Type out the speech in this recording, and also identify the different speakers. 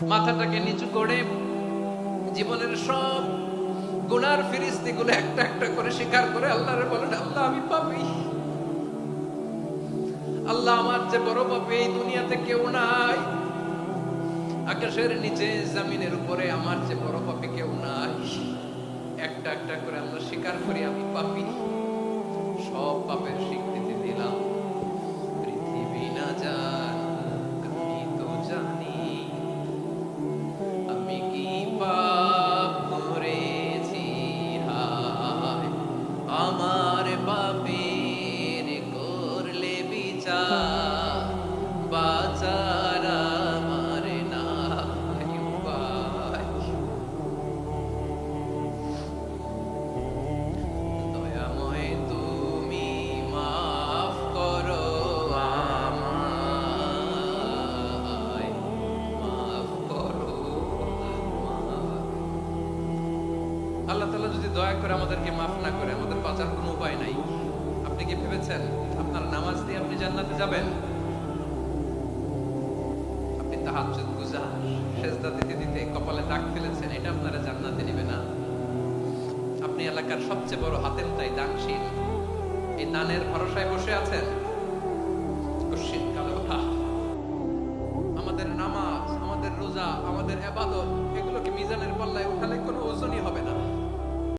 Speaker 1: মাথাটাকে নিচু করে জীবনের সব গুনার ফিরিস্তিগুলো একটা একটা করে স্বীকার করে আল্লাহরে বলেন, আল্লাহ আমি পাপী, আল্লাহ আমার যে বড় পাপী এই দুনিয়াতে কেউ নাই, আকাশের নিচে জমিনের উপরে আমার যে বড় পাপী কেউ নাই। একটা একটা করে আল্লাহ স্বীকার করি আমি পাপী, সব পাপের স্বীকৃতি দিলাম। পৃথিবী না জান আমি তো জানি আমি কি পাপ করেছি, হায় আমার পাপের করলে বিচার, বাঁচার আমার নাই উপায়। দয়াময় তুমি মাফ করো আমায়, মাফ করো আমায়। আল্লাহ তাআলা যদি দয়া করে আমাদেরকে মাফ না করে, আমাদের বাঁচার কোনো উপায় নাই। আপনি কি ভেবেছেন আপনার নামাজ দিয়ে আপনি জান্নাতে যাবেন? আপনি তাহাজ্জুদ গুজার, সেজদা দিতে দিতে কপালে দাগ ফেলেছেন, এটা আপনারা জান্নাতে নেবে না। আপনি এলাকার সবচেয়ে বড় হাতেমতাই দানশীল, এই দানের ভরসায় বসে আছেন, কশিন কালো ওঠা। আমাদের নামাজ, আমাদের রোজা, আমাদের ইবাদত, এগুলোকে মিজানের পাল্লায় উঠালে কোনো ওজনই হবে